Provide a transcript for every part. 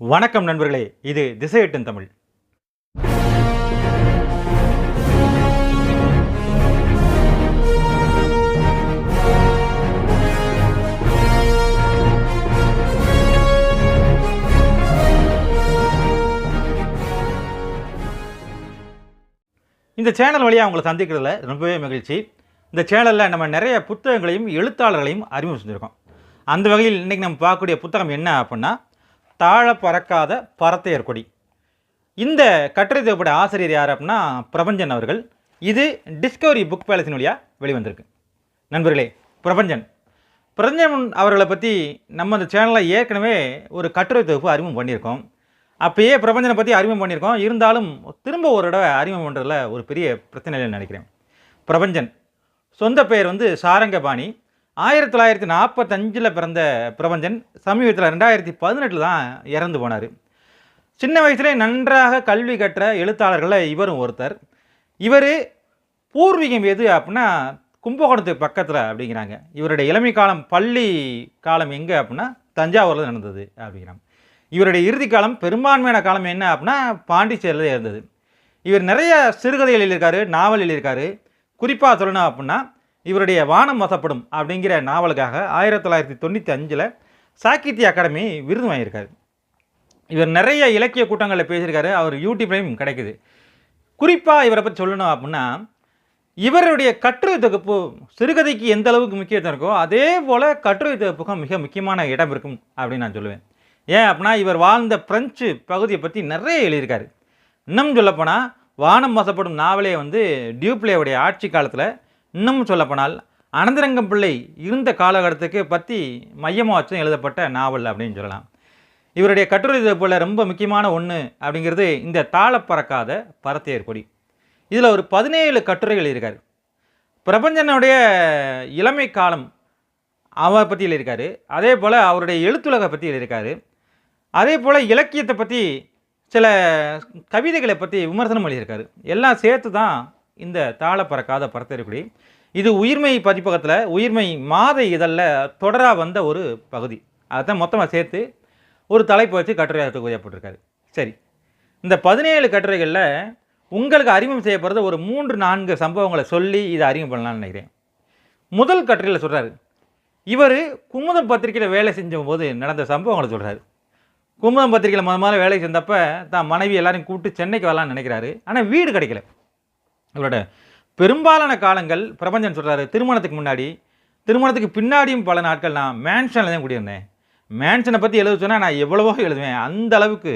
வணக்கம் நண்பர்களே, இது திசையெட்டும் தமிழ். இந்த சேனல் வழியாக உங்களை சந்திக்கிறதுல ரொம்பவே மகிழ்ச்சி. இந்த சேனலில் நம்ம நிறைய புத்தகங்களையும் எழுத்தாளர்களையும் அறிமுகம் செஞ்சுருக்கோம். அந்த வகையில் இன்றைக்கி நம்ம பார்க்கக்கூடிய புத்தகம் என்ன அப்படின்னா, தாழ பறக்காத பரத்தையர் கொடி. இந்த கட்டுரை தொகுப்புடைய ஆசிரியர் யார் அப்படின்னா பிரபஞ்சன் அவர்கள். இது டிஸ்கவரி புக் பேலஸின் வழியாக வெளிவந்திருக்கு. நண்பர்களே, பிரபஞ்சன் அவர்களை பற்றி நம்ம இந்த சேனலில் ஏற்கனவே ஒரு கட்டுரை தொகுப்பு அறிமுகம் பண்ணியிருக்கோம். அப்போயே பிரபஞ்சனை பற்றி அறிமுகம் பண்ணியிருக்கோம். இருந்தாலும் திரும்ப ஒரு தடவை அறிமுகம் பண்ணுறதுல ஒரு பெரிய பிரச்சனைகள் நினைக்கிறேன். பிரபஞ்சன் சொந்த பெயர் சாரங்கபாணி. 1945 பிறந்த பிரபஞ்சன் சமீபத்தில் 2018 தான் இறந்து போனார். சின்ன வயசுலேயே நன்றாக கல்வி கற்ற எழுத்தாளர்களில் இவரும் ஒருத்தர். இவர் பூர்வீகம் எது அப்படின்னா கும்பகோணத்துக்கு பக்கத்தில் அப்படிங்கிறாங்க. இவருடைய இளமை காலம், பள்ளி காலம் எங்கே அப்படின்னா தஞ்சாவூரில் நடந்தது அப்படிங்கிறாங்க. இவருடைய இறுதி காலம், பெரும்பான்மையான காலம் என்ன அப்படின்னா பாண்டிச்சேரியில் இருந்தது. இவர் நிறைய சிறுகதைகள் எழுதியிருக்காரு, நாவல் எழுதியிருக்காரு. குறிப்பாக சொல்லணும் அப்படின்னா இவருடைய வானம் வசப்படும் அப்படிங்கிற நாவலுக்காக 1995 சாகித்ய அகாடமி விருது வாங்கியிருக்காரு. இவர் நிறைய இலக்கிய கூட்டங்களில் பேசியிருக்காரு. அவர் யூடியூப்லையும் கிடைக்குது. குறிப்பாக இவரை பற்றி சொல்லணும் அப்படின்னா இவருடைய கட்டுரை தொகுப்பு சிறுகதைக்கு எந்த அளவுக்கு முக்கியத்துவம் இருக்கோ அதே போல் கட்டுரை தொகுப்புக்கும் மிக முக்கியமான இடம் இருக்கும் அப்படின்னு நான் சொல்லுவேன். ஏன் அப்படின்னா இவர் வாழ்ந்த பிரெஞ்சு பகுதியை பற்றி நிறைய எழுதியிருக்காரு. இன்னும் சொல்லப்போனால் வானம் வசப்படும் நாவலே டியூப்ளேவுடைய ஆட்சி காலத்தில், இன்னும் சொல்லப்போனால் அனந்தரங்கம் பிள்ளை இருந்த காலகட்டத்துக்கு பற்றி மையமாக வச்சும் எழுதப்பட்ட நாவல் அப்படின்னு சொல்லலாம். இவருடைய கட்டுரை தொகுப்பில் ரொம்ப முக்கியமான ஒன்று அப்படிங்கிறது இந்த தாழ பறக்காத பரத்தையர் கொடி. இதில் ஒரு 17 கட்டுரைகள் இருக்கார். பிரபஞ்சனுடைய இளமை காலம் அவரை பற்றி எழுதியிருக்காரு. அதே போல் அவருடைய எழுத்துலகை பற்றி எழுதியிருக்காரு. அதே போல் இலக்கியத்தை பற்றி சில கவிதைகளை பற்றி விமர்சனம் எழுதியிருக்காரு. எல்லாம் சேர்த்து தான் இந்த தாழ பறக்காத பரத்தையர் கொடி. இது உயிர்மை பதிப்பகத்தில், உயிர்மை மாத இதழில் தொடராக வந்த ஒரு பகுதி. அதைத்தான் மொத்தமாக சேர்த்து ஒரு தலைப்பு வச்சு கட்டுரையாக தொகுதியப்பட்டிருக்காரு. சரி, இந்த 17 கட்டுரைகளில் உங்களுக்கு அறிமுகம் செய்யப்படுறது ஒரு 3-4 சம்பவங்களை சொல்லி இதை அறிமுகம் பண்ணலான்னு நினைக்கிறேன். முதல் கட்டுரையில் சொல்கிறாரு, இவர் குமுதம் பத்திரிகையில் வேலை செஞ்ச போது நடந்த சம்பவங்களை சொல்கிறாரு. குமுதம் பத்திரிகையில் முதல்ல வேலை செஞ்சப்போ தான் மனைவி எல்லாரையும் கூப்பிட்டு சென்னைக்கு வரலான்னு நினைக்கிறாரு. ஆனால் வீடு கிடைக்கல. இவரோட பெரும்பாலான காலங்கள் பிரபஞ்சன் சொல்கிறாரு, திருமணத்துக்கு முன்னாடி, திருமணத்துக்கு பின்னாடியும் பல நாட்கள் நான் மேன்ஷனில் தான் குடியிருந்தேன். மேன்ஷனை பற்றி எழுத சொன்னால் நான் எவ்வளவோ எழுதுவேன். அந்த அளவுக்கு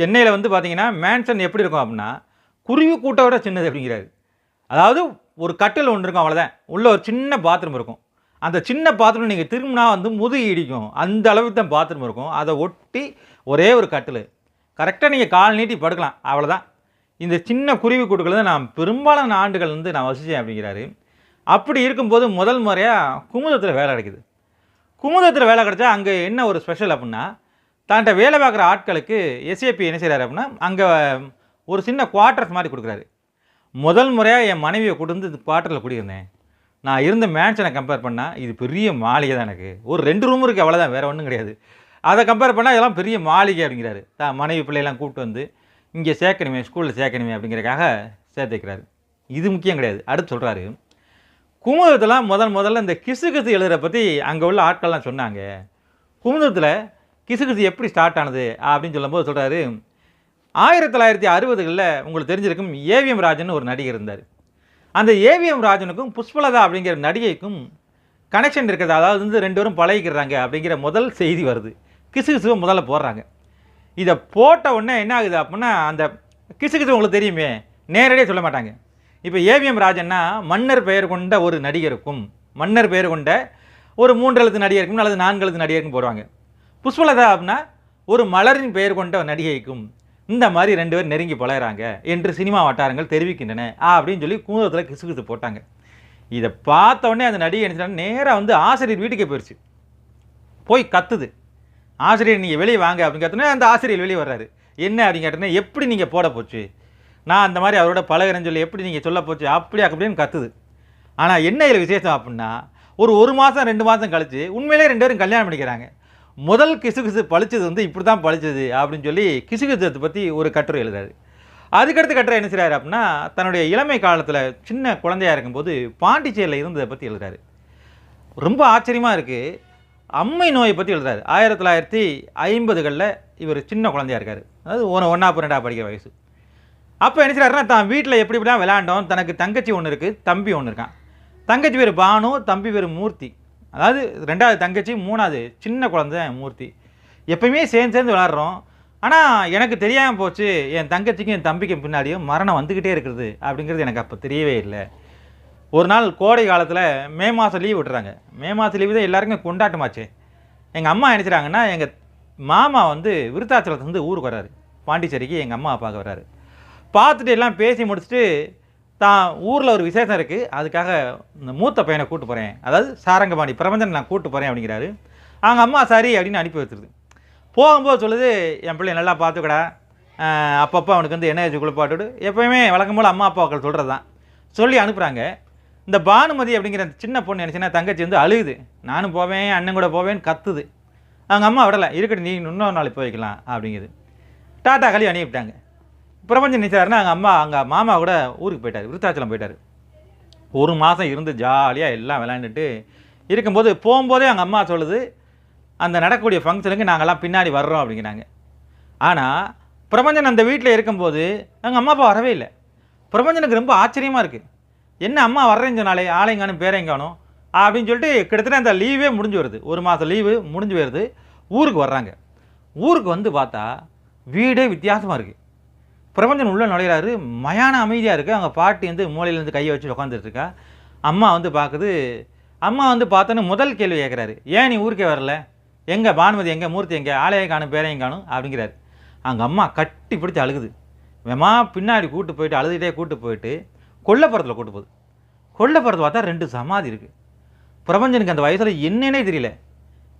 சென்னையில் பார்த்தீங்கன்னா மேன்ஷன் எப்படி இருக்கும் அப்படின்னா குருவி கூட்டை விட சின்னது அப்படிங்கிறாரு. அதாவது ஒரு கட்டில் ஒன்று இருக்கும், அவ்வளோதான். உள்ள ஒரு சின்ன பாத்ரூம் இருக்கும். அந்த சின்ன பாத்ரூம் நீங்கள் திரும்பினா முதுகு இடிக்கும். அந்த அளவுக்கு தான் பாத்ரூம் இருக்கும். அதை ஒட்டி ஒரே ஒரு கட்டில், கரெக்டாக நீங்கள் கால் நீட்டி படுக்கலாம், அவ்வளோதான். இந்த சின்ன குருவி கூட்டுக்கள் தான் நான் பெரும்பாலான ஆண்டுகள் நான் வசித்தேன் அப்படிங்கிறாரு. அப்படி இருக்கும்போது முதல் முறையாக குமுதத்தில் வேலை கிடைக்குது. குமுதத்தில் வேலை கிடைச்சா அங்கே என்ன ஒரு ஸ்பெஷல் அப்படின்னா, தான்கிட்ட வேலை பார்க்குற ஆட்களுக்கு எஸ்ஏபி என்ன செய்கிறாரு அப்படின்னா அங்கே ஒரு சின்ன குவார்ட்டர்ஸ் மாதிரி கொடுக்குறாரு. முதல் முறையாக என் மனைவியை கூட்டு இந்த குவார்ட்டரில் குடியிருந்தேன். நான் இருந்த மேன்ஷனை கம்பேர் பண்ணால் இது பெரிய மாளிகை தான். எனக்கு ஒரு 2 ரூம் இருக்குது, அவ்வளோதான், வேறு ஒன்றும் கிடையாது. அதை கம்பேர் பண்ணால் இதெல்லாம் பெரிய மாளிகை அப்படிங்கிறாரு. தான் மனைவி பிள்ளையெல்லாம் கூப்பிட்டு இங்கே சேர்க்கணுமே, ஸ்கூலில் சேர்க்கணுமே அப்படிங்கிறக்காக சேர்த்து வைக்கிறாரு. இது முக்கியம் கிடையாது. அடுத்து சொல்கிறாரு, குமுதத்தில் முதல்ல இந்த கிசுகிசு எழுதுகிற பற்றி அங்கே உள்ள ஆட்கள்லாம் சொன்னாங்க. குமுதத்தில் கிசுகிசு எப்படி ஸ்டார்ட் ஆனது அப்படின்னு சொல்லும்போது சொல்கிறாரு, 1960களில் உங்களுக்கு தெரிஞ்சிருக்கும் ஏவிஎம் ராஜன் ஒரு நடிகர் இருந்தார். அந்த ஏவிஎம் ராஜனுக்கும் புஷ்பலதா அப்படிங்கிற நடிகைக்கும் கனெக்ஷன் இருக்கிறது. அதாவது 2 பேரும் பழகிக்கிறாங்க அப்படிங்கிற முதல் செய்தி வருது. கிசுகிசுவை முதல்ல போடுறாங்க. இதை போட்ட உடனே என்ன ஆகுது அப்படின்னா, அந்த கிசுகிசு உங்களுக்கு தெரியுமே, நேரடியாக சொல்ல மாட்டாங்க. இப்போ ஏவிஎம் ராஜன்னா மன்னர் பெயர் கொண்ட ஒரு நடிகருக்கும், மன்னர் பெயர் கொண்ட ஒரு 3 எழுத்து நடிகருக்கும் அல்லது 4 எழுத்து நடிகருக்கும் போடுவாங்க. புஷ்பலதா அப்படின்னா ஒரு மலரின் பெயர் கொண்ட நடிகைக்கும் இந்த மாதிரி 2 பேர் நெருங்கி பழகிறாங்க என்று சினிமா வட்டாரங்கள் தெரிவிக்கின்றன அப்படின்னு சொல்லி குமுதத்தில் கிசுகிசு போட்டாங்க. இதை பார்த்த உடனே அந்த நடிகை என்ன நேராக ஆசிரியர் வீட்டுக்கே போயிடுச்சு. போய் கத்துது, ஆசிரியர் நீங்கள் வெளியே வாங்க அப்படின்னு கற்றுனே அந்த ஆசிரியர் வெளியே வர்றாரு. என்ன அப்படின்னு கேட்டோன்னே, எப்படி நீங்கள் போட போச்சு, நான் அந்த மாதிரி அவரோட பழகிறேன்னு சொல்லி எப்படி நீங்கள் சொல்ல போச்சு அப்படின்னு கத்துது. ஆனால் என்ன இதில் விசேஷம் அப்படின்னா, ஒரு மாதம் 2 மாதம் கழித்து உண்மையிலே 2 பேரும் கல்யாணம் பண்ணிக்கிறாங்க. முதல் கிசுகிசு பழிச்சது வந்து இப்படி தான் பழிச்சது அப்படின்னு சொல்லி கிசுகிசத்தை பற்றி ஒரு கட்டுரை எழுதுறாரு. அதுக்கடுத்து கட்டுரை என்ன செய்கிறாரு அப்படின்னா, தன்னுடைய இளமை காலத்தில் சின்ன குழந்தையாக இருக்கும்போது பாண்டிச்சேரியில் இருந்ததை பற்றி எழுதுறாரு. ரொம்ப ஆச்சரியமாக இருக்குது. அம்மை நோயை பற்றி எழுதுறாரு. 1950களில் இவர் சின்ன குழந்தையாக இருக்கார். அதாவது 1ஆவது 2ஆவது படிக்கிற வயசு. அப்போ என்ன செய்கிறாருன்னா, தான் வீட்டில் எப்படி இப்படிலாம் விளையாண்டோம். தனக்கு தங்கச்சி ஒன்று இருக்குது, தம்பி ஒன்று இருக்கான். தங்கச்சி பேர் பானு, தம்பி பேர் மூர்த்தி. அதாவது 2வது தங்கச்சி, 3வது சின்ன குழந்தை மூர்த்தி. எப்பயுமே சேர்ந்து விளையாடுறோம். ஆனால் எனக்கு தெரியாமல் போச்சு, என் தங்கச்சிக்கும் என் தம்பிக்கும் பின்னாடியும் மரணம் வந்துக்கிட்டே இருக்கிறது அப்படிங்கிறது எனக்கு அப்போ தெரியவே இல்லை. ஒரு நாள் கோடை காலத்தில் மே மாதம் லீவ் விட்டுறாங்க. மே மாதம் லீவு தான் எல்லாருக்குமே கொண்டாட்டமாச்சு. எங்கள் அம்மா நினச்சிட்டாங்கன்னா, எங்கள் மாமா வந்து விருத்தாச்சலத்துலேருந்து ஊருக்கு வர்றாரு. பாண்டிச்சேரிக்கு எங்கள் அம்மா பார்க்க வர்றாரு. பார்த்துட்டு எல்லாம் பேசி முடிச்சுட்டு, தான் ஊரில் ஒரு விசேஷம் இருக்குது, அதுக்காக இந்த மூத்த பையனை கூப்பிட்டு போகிறேன், அதாவது சாரங்கபாணி பிரபஞ்சன் நான் கூப்பிட்டு போகிறேன் அப்படிங்கிறாரு. அவங்க அம்மா சரி அப்படின்னு அனுப்பி வச்சுருது. போகும்போது சொல்லுது, என் பிள்ளை நல்லா பார்த்துக்கடா, அப்பப்போ அவனுக்கு வந்து எண்ணெய் வச்சு குளிப்பாட்டுவிடு, எப்போயுமே வழக்கம் போல் அம்மா அப்பாக்கள் சொல்கிறது தான் சொல்லி அனுப்புகிறாங்க. இந்த பானுமதி அப்படிங்கிற சின்ன பொண்ணு நினச்சின்னா தங்கச்சி வந்து அழுகுது. நானும் போவேன், அண்ணன் கூட போவேன்னு கத்துது. அவங்க அம்மா விடலை, இருக்கட்டும் நீ இன்னொரு நாளைக்கு போய்க்கலாம் அப்படிங்குது. டாட்டா கழி அனுப்பிவிட்டாங்க. பிரபஞ்சன் நினைச்சாருன்னா அங்கே மாமா கூட ஊருக்கு போயிட்டார், விருத்தாச்சலம் போயிட்டார். ஒரு மாதம் இருந்து ஜாலியாக எல்லாம் விளையாண்டுட்டு இருக்கும்போது போகும்போதே அவங்க அம்மா சொல்லுது, அந்த நடக்கக்கூடிய ஃபங்க்ஷனுக்கு நாங்கள்லாம் பின்னாடி வர்றோம் அப்படிங்கிறாங்க. ஆனால் பிரபஞ்சன் அந்த வீட்டில் இருக்கும்போது அவங்க அம்மா அப்பா வரவே இல்லை. பிரபஞ்சனுக்கு ரொம்ப ஆச்சரியமாக இருக்குது. என்ன அம்மா வர்றேன்னு சொன்னாலே ஆளைங்கானும் பேரைங்கானும் அப்படின்னு சொல்லிட்டு கிட்டத்தட்ட அந்த லீவே முடிஞ்சு வருது. ஒரு மாதம் லீவு முடிஞ்சு வருது. ஊருக்கு வர்றாங்க. ஊருக்கு வந்து பார்த்தா வீடே வித்தியாசமாக இருக்குது. பிரபஞ்சன் உள்ளே நுழையிறாரு. மயான அமைதியாக இருக்குது. அவங்க பாட்டி வந்து மூலையிலேருந்து கையை வச்சு உட்காந்துட்ருக்கா. அம்மா வந்து பார்க்குது. அம்மா வந்து பார்த்தோன்னு முதல் கேள்வி கேட்குறாரு, ஏன் நீ ஊருக்கே வரல, எங்கே பானுமதி எங்கே, மூர்த்தி எங்கே, ஆளையை காணும் பேரையும் காணும் அப்படிங்கிறாரு. அவங்க அம்மா கட்டி பிடிச்சி அழுகுது. வேமா பின்னாடி கூப்பிட்டு போயிட்டு அழுதுகிட்டே கூப்பிட்டு போயிட்டு கொல்லப்புறத்தில் கூப்பிட்டு போகுது. கொல்லப்புறத்தில் பார்த்தா 2 சமாதி இருக்குது. பிரபஞ்சனுக்கு அந்த வயசில் என்னன்னே தெரியல.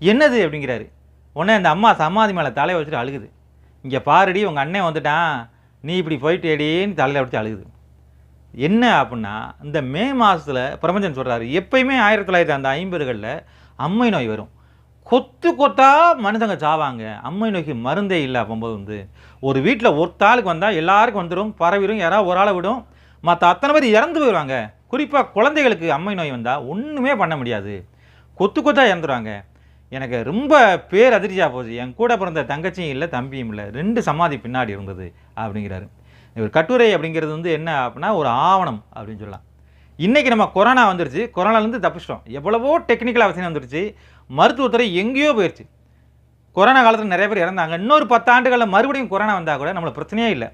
என்னது அப்படிங்கிறாரு. உடனே அந்த அம்மா சமாதி மேலே தலையை வச்சுட்டு அழுகுது. இங்கே பாருடி உங்கள் அண்ணன் வந்துட்டான், நீ இப்படி போயிட்டேடின்னு தலையில் வச்சு அழுகுது. என்ன அப்படின்னா, இந்த மே மாதத்தில் பிரபஞ்சன் சொல்கிறாரு, எப்பயுமே 1950களில் அம்மை நோய் வரும். கொத்து கொத்தா மனுஷங்க சாவாங்க. அம்மை நோய்க்கு மருந்தே இல்லை. அப்போது வந்து ஒரு வீட்டில் ஒருத்தாளுக்கு வந்தால் எல்லாருக்கும் வந்துடும், பரவிடும், யாராவது ஒரு ஆளை விடும், மற்ற அத்தனை பேர் இறந்து போயிடுவாங்க. குறிப்பாக குழந்தைகளுக்கு அம்மை நோய் வந்தால் ஒன்றுமே பண்ண முடியாது, கொத்து கொத்தா இறந்துடுவாங்க. எனக்கு ரொம்ப பேர் அதிர்ச்சியாக போச்சு. என் கூட பிறந்த தங்கச்சியும் இல்லை, தம்பியும் இல்லை, 2 சமாதி பின்னாடி இருந்தது அப்படிங்கிறாரு. ஒரு கட்டுரை அப்படிங்கிறது வந்து என்ன அப்படின்னா ஒரு ஆவணம் அப்படின்னு சொல்லலாம். இன்றைக்கி நம்ம கொரோனா வந்துருச்சு, கொரோனாலேருந்து தப்பிச்சிட்டோம். எவ்வளவோ டெக்னிக்கல் அவசியம் வந்துருச்சு, மருத்துவத்துறை எங்கேயோ போயிடுச்சு. கொரோனா காலத்தில் நிறைய பேர் இறந்தாங்க. இன்னொரு 10 ஆண்டுகளில் மறுபடியும் கொரோனா வந்தால் கூட நம்மளுக்கு பிரச்சனையே இல்லை.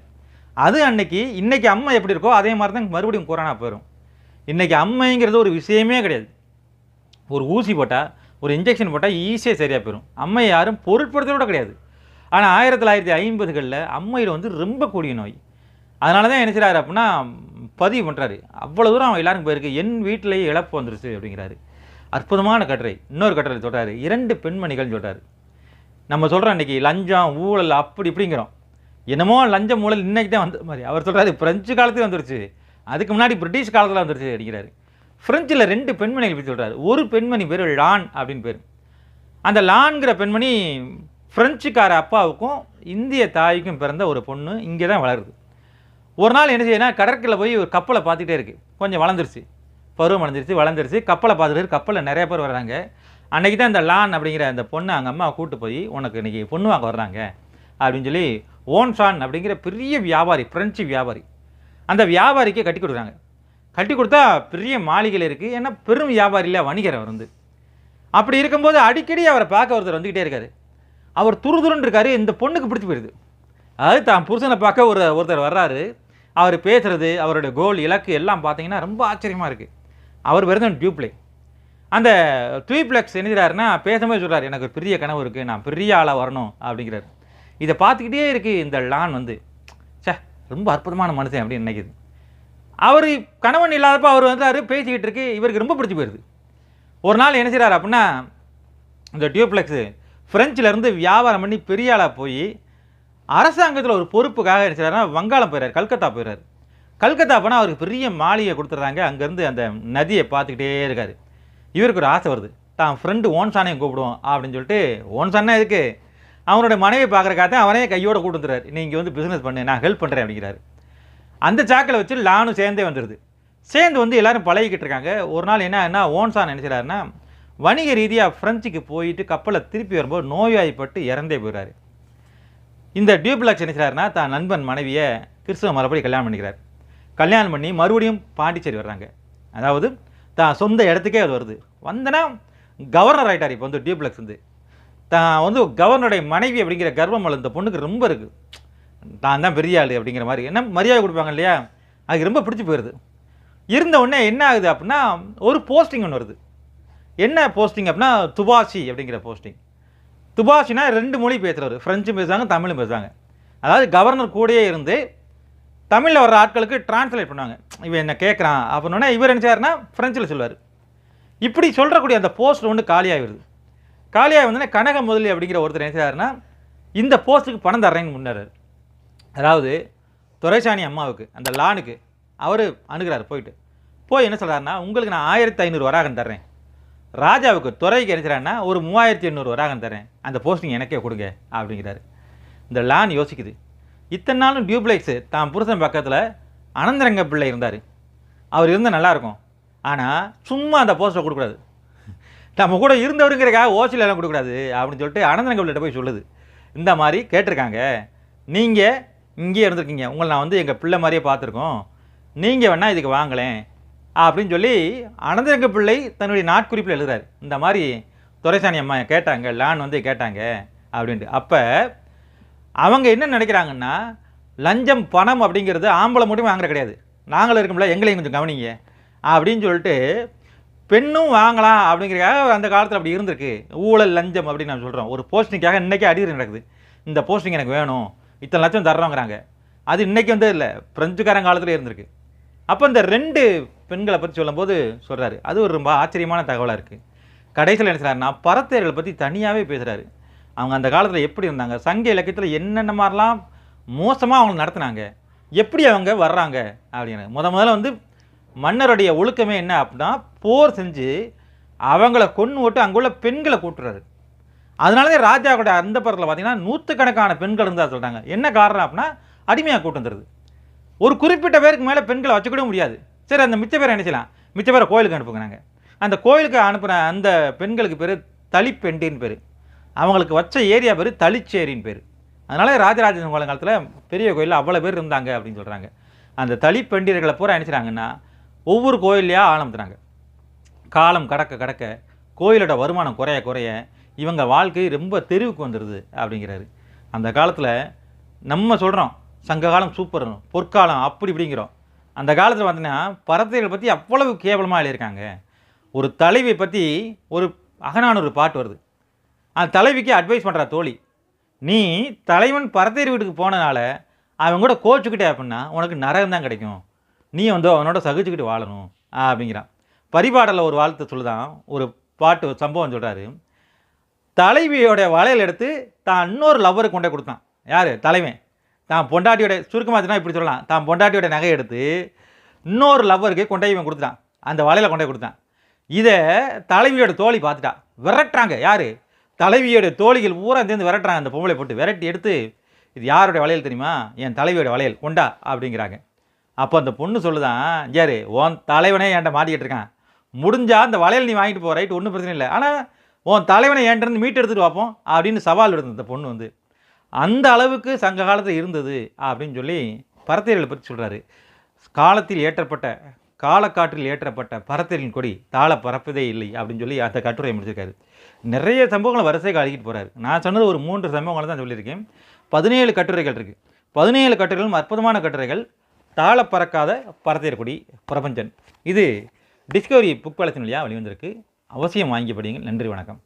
அது இன்றைக்கி அம்மை எப்படி இருக்கோ அதே மாதிரி தான் மறுபடியும் கொரோனா போயிடும். இன்றைக்கி அம்மைங்கிறது ஒரு விஷயமே கிடையாது. ஒரு ஊசி போட்டால், ஒரு இன்ஜெக்ஷன் போட்டால் ஈஸியாக சரியாக போயிடும். அம்மை யாரும் பொருட்படுத்த கூட கிடையாது. ஆனால் 1950களில் அம்மையில் வந்து ரொம்ப கூடிய நோய். அதனால தான் என்ன செய்கிறாரு அப்படின்னா பதிவு பண்ணுறாரு. அவ்வளோ தூரம் அவன் எல்லாருக்கும் போயிருக்கு. என் வீட்டிலேயே இழப்பு வந்துருச்சு அப்படிங்கிறாரு. அற்புதமான கட்டுரை. இன்னொரு கட்டுரை சொல்கிறாரு, 2 பெண்மணிகள்னு சொல்கிறாரு. நம்ம சொல்கிறோம் இன்றைக்கி லஞ்சம் ஊழல் அப்படி இப்படிங்கிறோம். என்னமோ லஞ்சம் ஊழல் இன்றைக்கி தான் வந்த மாதிரி. அவர் சொல்கிறாரு பிரெஞ்சு காலத்தில் வந்துருச்சு, அதுக்கு முன்னாடி பிரிட்டிஷ் காலத்தில் வந்துருச்சு அப்படிங்கிறாரு. ஃப்ரெஞ்சில் 2 பெண்மணிகள் பற்றி சொல்கிறாரு. ஒரு பெண்மணி பேர் லான் அப்படின்னு பேர். அந்த லான்கிற பெண்மணி ஃப்ரெஞ்சுக்கார அப்பாவுக்கும் இந்திய தாய்க்கும் பிறந்த ஒரு பொண்ணு. இங்கே தான் வளருது. ஒரு நாள் என்ன செய்யணும், கடற்கரையில் போய் ஒரு கப்பலை பார்த்துக்கிட்டே இருக்குது. கொஞ்சம் வளர்ந்துருச்சு, பருவம் வளர்ந்துருச்சு. கப்பலை பார்த்துட்டு கப்பலில் நிறைய பேர் வர்றாங்க. அன்றைக்கி தான் இந்த லான் அப்படிங்கிற அந்த பொண்ணு அங்கே அம்மா கூப்பிட்டு போய் உனக்கு இன்றைக்கி பொண்ணு வாங்க வர்றாங்க அப்படின்னு சொல்லி ஓன்சான் அப்படிங்கிற பெரிய வியாபாரி, ஃப்ரெஞ்சு வியாபாரி, அந்த வியாபாரிக்கு கட்டி கொடுக்குறாங்க. கட்டி கொடுத்தா பெரிய மாளிகையில் இருக்குது. ஏன்னா பெரும் வியாபாரியில் வணிகர் அவர் வந்து. அப்படி இருக்கும்போது அடிக்கடி அவரை பார்க்க ஒருத்தர் வந்துக்கிட்டே இருக்கார். அவர் துருதுருன்னு இருக்கார். இந்த பொண்ணுக்கு பிடிச்சி போயிடுது. அதாவது தான் புருஷனை பார்க்க ஒருத்தர் வர்றாரு. அவர் பேசுகிறது, அவருடைய கோல் இலக்கு எல்லாம் பார்த்தீங்கன்னா ரொம்ப ஆச்சரியமாக இருக்குது. அவர் வெறும் டியூப்ளே. அந்த டியூப்ளெக்ஸ் என்னகிறாருன்னா பேசும்போது சொல்கிறார், எனக்கு ஒரு பெரிய கனவு இருக்குது, நான் பெரிய ஆளாக வரணும் அப்படிங்கிறார். இதை பார்த்துக்கிட்டே இருக்குது இந்த லான் வந்து. சே, ரொம்ப அற்புதமான மனுஷன் அப்படின்னு நினைக்கிது. அவர் கணவன் இல்லாதப்போ அவர் வந்து பேசிக்கிட்டு இருக்கு. இவருக்கு ரொம்ப பிடிச்சி போயிடுது. ஒரு நாள் என்ன செய்கிறார் அப்படின்னா, இந்த டியூப்ளெக்ஸு ஃப்ரெஞ்சிலேருந்து வியாபாரம் பண்ணி பெரிய ஆளாக போய் அரசாங்கத்தில் ஒரு பொறுப்புக்காக என்ன செய்கிறாருன்னா வங்காளம் போயிடுறாரு, கல்கத்தா போயிடுறாரு. கல்கத்தா போனால் அவருக்கு பெரிய மாளிகை கொடுத்துட்றாங்க. அங்கேருந்து அந்த நதியை பார்த்துக்கிட்டே இருக்கார். இவருக்கு ஒரு ஆசை வருது, தான் ஃப்ரெண்டு ஓன்சானையும் கூப்பிடுவோம் அப்படின்னு சொல்லிட்டு ஓன்சானா எதுக்கு அவனோட மனைவி பார்க்குறக்காக அவனே கையோட கூட்டு வந்துடுறாரு. நீ இங்கே வந்து பிஸ்னஸ் பண்ணு, நான் ஹெல்ப் பண்ணுறேன் அப்படிங்கிறாரு. அந்த சாக்கில் வச்சு லானும் சேர்ந்தே வந்துடுது. சேர்ந்து வந்து எல்லோரும் பழகிக்கிட்டு இருக்காங்க. ஒரு நாள் என்ன ஓன்சான் நினைச்சாருன்னா வணிக ரீதியாக ஃப்ரெஞ்சுக்கு போயிட்டு கப்பலை திருப்பி வரும்போது நோய்வாய்ப்பட்டு இறந்தே போயிடுறாரு. இந்த டியூப்ளக்ஸ் நினைச்சாருன்னா தான் நண்பன் மனைவியை கிறிஸ்துவ மறுபடியும் கல்யாணம் பண்ணிக்கிறார். கல்யாணம் பண்ணி மறுபடியும் பாண்டிச்சேரி வர்றாங்க. அதாவது தான் சொந்த இடத்துக்கே அது வருது. வந்தனா கவர்னர் ஆகிட்டார். இப்போ வந்து டியூப்ளக்ஸ் வந்து தான் வந்து கவர்னருடைய மனைவி அப்படிங்கிற கர்வம் இந்த பொண்ணுக்கு ரொம்ப இருக்குது. தான் தான் பெரிய ஆள் அப்படிங்கிற மாதிரி என்ன மரியாதை கொடுப்பாங்க இல்லையா, அதுக்கு ரொம்ப பிடிச்சி போயிடுது. இருந்த உடனே என்ன ஆகுது அப்படின்னா ஒரு போஸ்டிங் ஒன்று வருது. என்ன போஸ்டிங் அப்படின்னா துபாஷி அப்படிங்கிற போஸ்டிங். துபாஷினா 2 மொழி பேசுகிறவர், ஃப்ரெஞ்சும் பேசுவாங்க, தமிழும் பேசுவாங்க. அதாவது கவர்னர் கூடயே இருந்து தமிழில் வர்ற ஆட்களுக்கு டிரான்ஸ்லேட் பண்ணுவாங்க. இவன் என்ன கேட்குறான் அப்படின்னா இவர் நினச்சாருன்னா ஃப்ரெஞ்சில் சொல்லுவார். இப்படி சொல்கிறக்கூடிய அந்த போஸ்ட் ஒன்று காலியாகிடுது. காலியாக வந்தோடனே கனக முதலி அப்படிங்கிற ஒருத்தர் நினைச்சாருன்னா இந்த போஸ்ட்டுக்கு பணம் தர்றேன்னு முன்னார். அதாவது துரைசாணி அம்மாவுக்கு அந்த லானுக்கு அவர் அணுகிறார். போய் என்ன சொல்கிறாருன்னா உங்களுக்கு நான் 1500 வராகன் தர்றேன். ராஜாவுக்கு துறைக்கு நினைச்சாருன்னா ஒரு 3800 வராகன் தர்றேன், அந்த போஸ்டிங் எனக்கே கொடுங்க அப்படிங்கிறாரு. இந்த லான் யோசிக்குது. இத்தனை நாளும் டியூப்ளெக்ஸு தான் புருஷன் பக்கத்தில் அனந்தரங்க பிள்ளை இருந்தார். அவர் இருந்தால் நல்லாயிருக்கும். ஆனால் சும்மா அந்த போஸ்ட்டை கொடுக்கூடாது, நம்ம கூட இருந்தவருங்கிறக்காக ஓசியில் எல்லாம் கொடுக்கூடாது அப்படின்னு சொல்லிட்டு அனந்தரங்க பிள்ளைகிட்ட போய் சொல்லுது. இந்த மாதிரி கேட்டிருக்காங்க, நீங்கள் இங்கேயே இருந்திருக்கீங்க, உங்களை நான் வந்து எங்கள் பிள்ளை மாதிரியே பார்த்துருக்கோம், நீங்கள் வேணால் இதுக்கு வாங்கலேன் அப்படின்னு சொல்லி அனந்தரங்க பிள்ளை தன்னுடைய நாட்குறிப்பில் எழுதுறாரு. இந்த மாதிரி துரைசாணி அம்மா கேட்டாங்க, லான் வந்து கேட்டாங்க அப்படின்ட்டு. அப்போ அவங்க என்ன நினைக்கிறாங்கன்னா லஞ்சம் பணம் அப்படிங்கிறது ஆம்பளை மட்டும் வாங்குற கிடையாது, நாங்களும் இருக்கும்ல, எங்களையும் கொஞ்சம் கவனிங்க அப்படின்னு சொல்லிட்டு பெண்ணும் வாங்கலாம் அப்படிங்கிறக்காக அந்த காலத்தில் அப்படி இருந்திருக்கு. ஊழல் லஞ்சம் அப்படின்னு நான் சொல்கிறோம். ஒரு போஸ்டிங்காக இன்றைக்கி அடிக்கடி நடக்குது. இந்த போஸ்டிங் எனக்கு வேணும், இத்தனை லட்சம் தர்றோங்கிறாங்க. அது இன்றைக்கி வந்து இல்லை, பிரெஞ்சுக்காரன் காலத்தில் இருந்திருக்கு. அப்போ இந்த 2 பெண்களை பற்றி சொல்லும்போது சொல்கிறாரு. அது ஒரு ரொம்ப ஆச்சரியமான தகவலாக இருக்குது. கடைசியில் என்ன செய்கிறாருன்னா பரத்தையர்களை பற்றி தனியாகவே பேசுகிறாரு. அவங்க அந்த காலத்தில் எப்படி இருந்தாங்க, சங்க இலக்கியத்தில் என்னென்ன மாதிரிலாம் மோசமாக அவங்க நடத்துனாங்க, எப்படி அவங்க வர்றாங்க அப்படின்னு. முதல்ல வந்து மன்னருடைய ஒழுக்கமே என்ன அப்படின்னா போர் செஞ்சு அவங்கள கொன்று ஓட்டு அங்கே உள்ள பெண்களை கூட்டுறாரு. அதனால தான் ராஜாவோட அந்த படத்தில் பார்த்தீங்கன்னா 100கணக்கான பெண்கள் இருந்தால் சொல்கிறாங்க. என்ன காரணம் அப்படின்னா அடிமையாக கூட்டு வந்துடுது. ஒரு குறிப்பிட்ட பேருக்கு மேலே பெண்களை வச்சுக்கூட முடியாது. சரி, அந்த மிச்ச பேரை என்ன செய்யலாம், மிச்ச பேரை கோயிலுக்கு அனுப்புங்க. நாங்கள் அந்த கோயிலுக்கு அனுப்புகிற அந்த பெண்களுக்கு பேர் தளிப்பெண்டின்னு பேர், அவங்களுக்கு வச்ச ஏரியா பேர் தளிச்சேரின்னு பேர். அதனால ராஜராஜ சோழன் காலத்தில் பெரிய கோயிலில் அவ்வளோ பேர் இருந்தாங்க அப்படின்னு சொல்கிறாங்க. அந்த தளிப்பெண்டியர்களை பூரா நினைச்சாங்கன்னா ஒவ்வொரு கோயிலையாக ஆரம்பித்துறாங்க. காலம் கடக்க கடக்க கோயிலோட வருமானம் குறைய குறைய இவங்க வாழ்க்கை ரொம்ப தெருவுக்கு வந்துடுது அப்படிங்கிறாரு. அந்த காலத்தில் நம்ம சொல்கிறோம் சங்க காலம் சூப்பர், பொற்காலம் அப்படி இப்படிங்கிறோம். அந்த காலத்தில் பார்த்தீங்கன்னா பரத்தையர்கள் பற்றி அவ்வளவு கேவலமாக எழுதியிருக்காங்க. ஒரு தலைவியை பற்றி ஒரு அகநானூறு பாட்டு வருது. அந்த தலைவிக்கு அட்வைஸ் பண்ணுற தோழி, நீ தலைவன் பரத்தையர் வீட்டுக்கு போனனால அவன் கூட கோச்சுக்கிட்டே அப்படின்னா உனக்கு நரகம் தான் கிடைக்கும், நீ வந்து அவனோட சகிச்சுக்கிட்டு வாழணும் அப்படிங்கிறான். பரிபாடலில் ஒரு வாழ்த்து சொல்லுதான், ஒரு பாட்டு சம்பவம் சொல்கிறாரு. தலைவியோடைய வளையல் எடுத்து தான் இன்னொரு லவ்வருக்கு கொண்டே கொடுத்தான். யார்? தலைவன். தான் பொண்டாட்டியோட சுருக்கமாச்சுன்னா இப்படி சொல்லலாம், தான் பொண்டாட்டியோட நகை எடுத்து இன்னொரு லவ்வருக்கு கொண்டே இவன் கொடுத்தான், அந்த வளையலை கொண்டே கொடுத்தான். இதை தலைவியோட தோழி பார்த்துட்டா, விரட்டுறாங்க. யார்? தலைவியோட தோழிகள் பூரா சேர்ந்து விரட்டுறாங்க. அந்த பொம்பளை போட்டு விரட்டி எடுத்து, இது யாருடைய வளையல் தெரியுமா, என் தலைவியோட வளையல், கொண்டா அப்படிங்கிறாங்க. அப்போ அந்த பொண்ணு சொல்லுதான், யார்? உன் தலைவனே என்கிட்ட மாட்டிக்கிட்டு இருக்கான், முடிஞ்சால் அந்த வளையல் நீ வாங்கிட்டு போ, ரைட், ஒன்றும் பிரச்சனை இல்லை, ஆனால் உன் தலைவனை என்கிட்ட மீட்டு எடுத்துகிட்டு பார்ப்போம் அப்படின்னு சவால் விடுது அந்த பொண்ணு. வந்து அந்த அளவுக்கு சங்க காலத்தில் இருந்தது அப்படின்னு சொல்லி பரத்தையர்களை பற்றி சொல்கிறாரு. காலத்தில் ஏற்றப்பட்ட காலக்காற்றில் ஏற்றப்பட்ட பரத்தையரின் கொடி தாழ பரப்பதே இல்லை அப்படின்னு சொல்லி அந்த கட்டுரையை முடிச்சிருக்காரு. நிறைய சம்பவங்களை வரிசைக்கு அழுகிட்டு போகிறாரு. நான் சொன்னது ஒரு 3 சம்பவங்களை தான் சொல்லியிருக்கேன். 17 கட்டுரைகள் இருக்குது. 17 கட்டுரைகளும் அற்புதமான கட்டுரைகள். தாழ பறக்காத பரத்தையர் கொடி பிரபஞ்சன். இது டிஸ்கவரி புக் வளத்தின் வழியாக வெளிவந்திருக்கு. அவசியம் வாங்கி படியுங்கள். நன்றி, வணக்கம்.